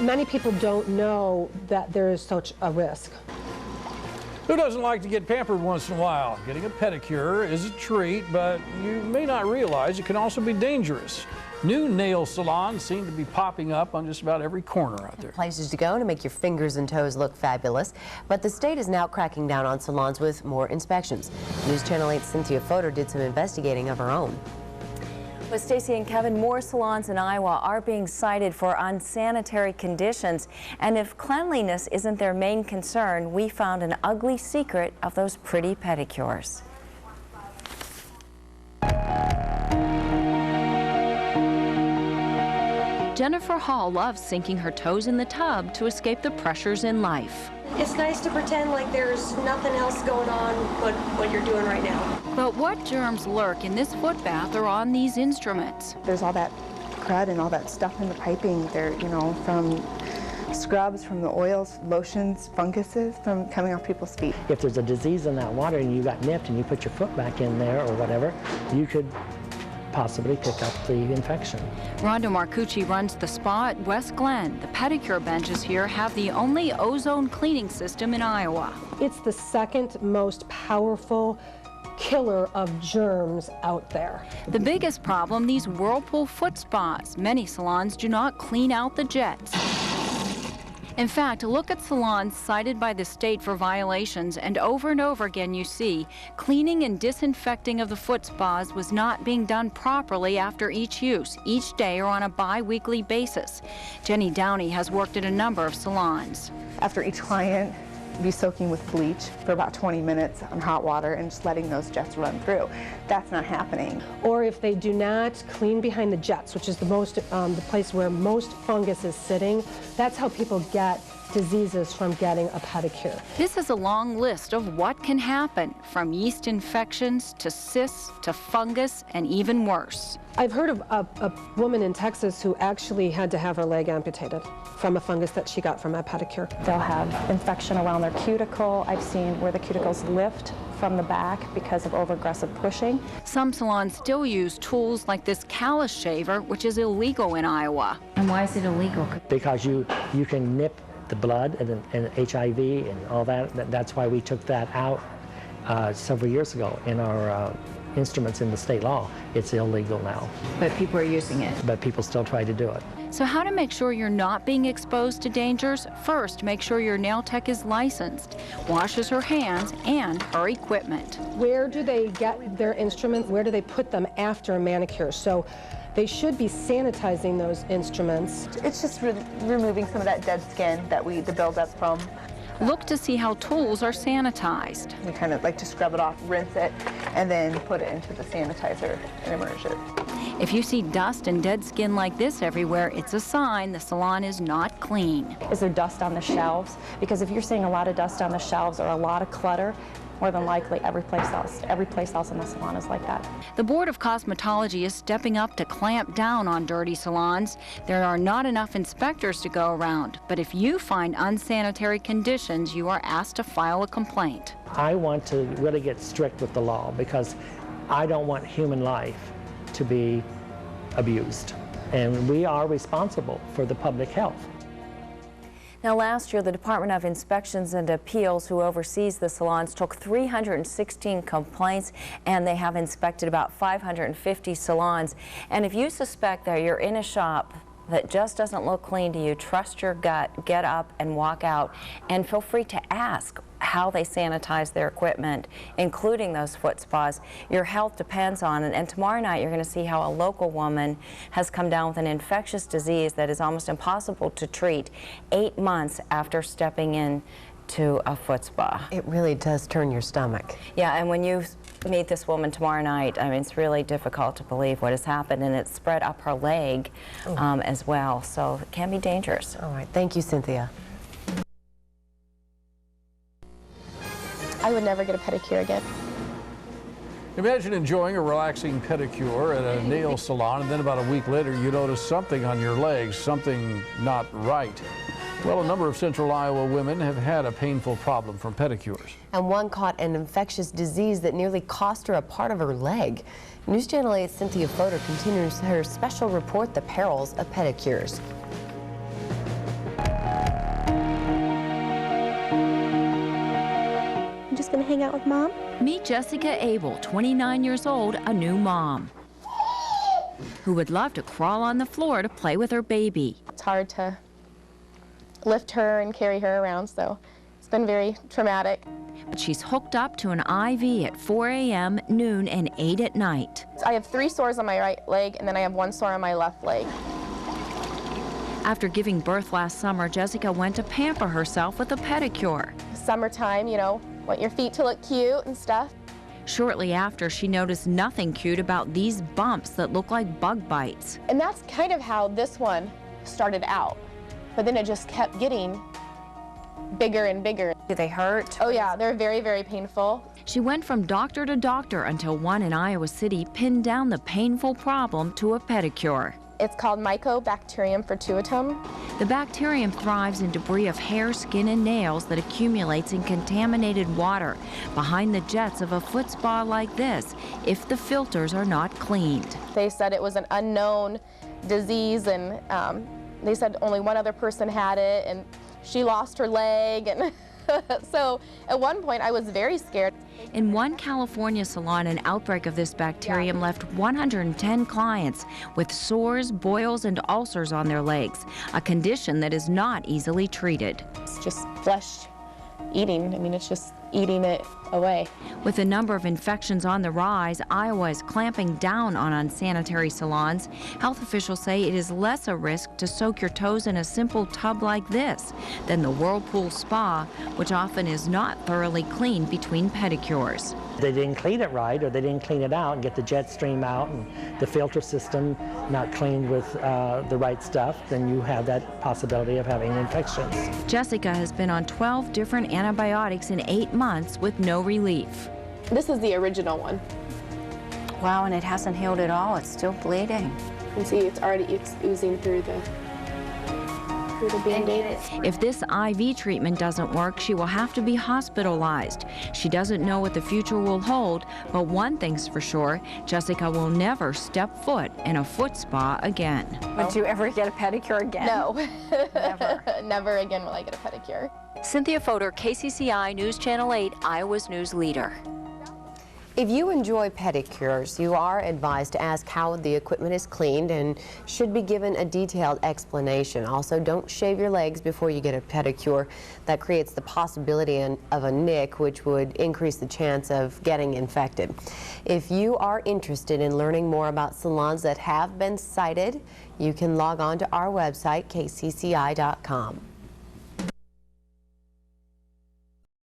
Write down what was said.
Many people don't know that there is such a risk. Who doesn't like to get pampered once in a while? Getting a pedicure is a treat, but you may not realize it can also be dangerous. New nail salons seem to be popping up on just about every corner out there. Places to go to make your fingers and toes look fabulous. But the state is now cracking down on salons with more inspections. News Channel 8's Cynthia Fodor did some investigating of her own. With Stacy and Kevin, more salons in Iowa are being cited for unsanitary conditions. And if cleanliness isn't their main concern, we found an ugly secret of those pretty pedicures. Jennifer Hall loves sinking her toes in the tub to escape the pressures in life. It's nice to pretend like there's nothing else going on but what you're doing right now. But what germs lurk in this foot bath or on these instruments? There's all that crud and all that stuff in the piping there, you know, from scrubs, from the oils, lotions, funguses from coming off people's feet. If there's a disease in that water and you got nipped and you put your foot back in there or whatever, you could possibly pick up the infection. Rhonda Marcucci runs the spa at West Glen. The pedicure benches here have the only ozone cleaning system in Iowa. It's the second most powerful killer of germs out there. The biggest problem, these whirlpool foot spas. Many salons do not clean out the jets. In fact, look at salons cited by the state for violations, and over again you see cleaning and disinfecting of the foot spas was not being done properly after each use, each day or on a bi-weekly basis. Jenny Downey has worked at a number of salons. After each client, be soaking with bleach for about 20 minutes on hot water and just letting those jets run through. That's not happening. Or if they do not clean behind the jets, which is the place where most fungus is sitting, that's how people get diseases from getting a pedicure. This is a long list of what can happen, from yeast infections to cysts to fungus and even worse. I've heard of a woman in Texas who actually had to have her leg amputated from a fungus that she got from a pedicure. They'll have infection around their cuticle. I've seen where the cuticles lift from the back because of overaggressive pushing. Some salons still use tools like this callus shaver, which is illegal in Iowa. And why is it illegal? Because you can nip the blood and HIV and all that. That's why we took that out several years ago in our instruments in the state law. It's illegal now. But people are using it. But people still try to do it. So how to make sure you're not being exposed to dangers? First, make sure your nail tech is licensed, washes her hands and her equipment. Where do they get their instruments? Where do they put them after a manicure? So they should be sanitizing those instruments. It's just removing some of that dead skin that the buildup from. Look to see how tools are sanitized. We kind of like to scrub it off, rinse it, and then put it into the sanitizer and immerse it. If you see dust and dead skin like this everywhere, it's a sign the salon is not clean. Is there dust on the shelves? Because if you're seeing a lot of dust on the shelves or a lot of clutter, more than likely every place else in the salon is like that. The Board of Cosmetology is stepping up to clamp down on dirty salons. There are not enough inspectors to go around, but if you find unsanitary conditions, you are asked to file a complaint. I want to really get strict with the law because I don't want human life to be abused. And we are responsible for the public health. Now, last year, the Department of Inspections and Appeals, who oversees the salons, took 316 complaints, and they have inspected about 550 salons. And if you suspect that you're in a shop that just doesn't look clean to you, trust your gut, get up and walk out, and feel free to ask how they sanitize their equipment, including those foot spas. Your health depends on it. And tomorrow night, you're going to see how a local woman has come down with an infectious disease that is almost impossible to treat 8 months after stepping in to a foot spa. It really does turn your stomach. Yeah, and when you meet this woman tomorrow night, I mean, it's really difficult to believe what has happened, and it's spread up her leg as well, so it can be dangerous. All right, thank you, Cynthia. I would never get a pedicure again. Imagine enjoying a relaxing pedicure at a nail salon, and then about a week later you notice something on your legs, something not right. Well, a number of central Iowa women have had a painful problem from pedicures. And one caught an infectious disease that nearly cost her a part of her leg. News Channel 8's Cynthia Fodor continues her special report, The Perils of Pedicures. gonna hang out with Mom? Meet Jessica Abel, 29 years old, a new mom, who would love to crawl on the floor to play with her baby. It's hard to lift her and carry her around, so it's been very traumatic. But she's hooked up to an IV at 4 a.m., noon, and 8 at night. I have 3 sores on my right leg, and then I have 1 sore on my left leg. After giving birth last summer, Jessica went to pamper herself with a pedicure. Summertime, you know, want your feet to look cute and stuff. Shortly after, she noticed nothing cute about these bumps that look like bug bites. And that's kind of how this one started out. But then it just kept getting bigger and bigger. Do they hurt? Oh yeah, they're very, very painful. She went from doctor to doctor until one in Iowa City pinned down the painful problem to a pedicure. It's called Mycobacterium fortuitum. The bacterium thrives in debris of hair, skin, and nails that accumulates in contaminated water behind the jets of a foot spa like this if the filters are not cleaned. They said it was an unknown disease, and they said only one other person had it, and she lost her leg, and so at one point I was very scared. In one California salon, an outbreak of this bacterium left 110 clients with sores, boils, and ulcers on their legs, a condition that is not easily treated. It's just flesh eating. I mean, it's just eating it away. With the number of infections on the rise, Iowa is clamping down on unsanitary salons. Health officials say it is less a risk to soak your toes in a simple tub like this than the whirlpool spa, which often is not thoroughly cleaned between pedicures. They didn't clean it right, or they didn't clean it out and get the jet stream out and the filter system not cleaned with the right stuff, then you have that possibility of having infections. Jessica has been on 12 different antibiotics in 8 months with no relief. This is the original one. Wow, and it hasn't healed at all. It's still bleeding. You can see it's oozing through the Band-Aid. If this IV treatment doesn't work, she will have to be hospitalized. She doesn't know what the future will hold, but one thing's for sure, Jessica will never step foot in a foot spa again. Would you ever get a pedicure again? No. Never. Never again will I get a pedicure. Cynthia Fodor, KCCI News Channel 8, Iowa's news leader. If you enjoy pedicures, you are advised to ask how the equipment is cleaned and should be given a detailed explanation. Also, don't shave your legs before you get a pedicure. That creates the possibility of a nick, which would increase the chance of getting infected. If you are interested in learning more about salons that have been cited, you can log on to our website, kcci.com.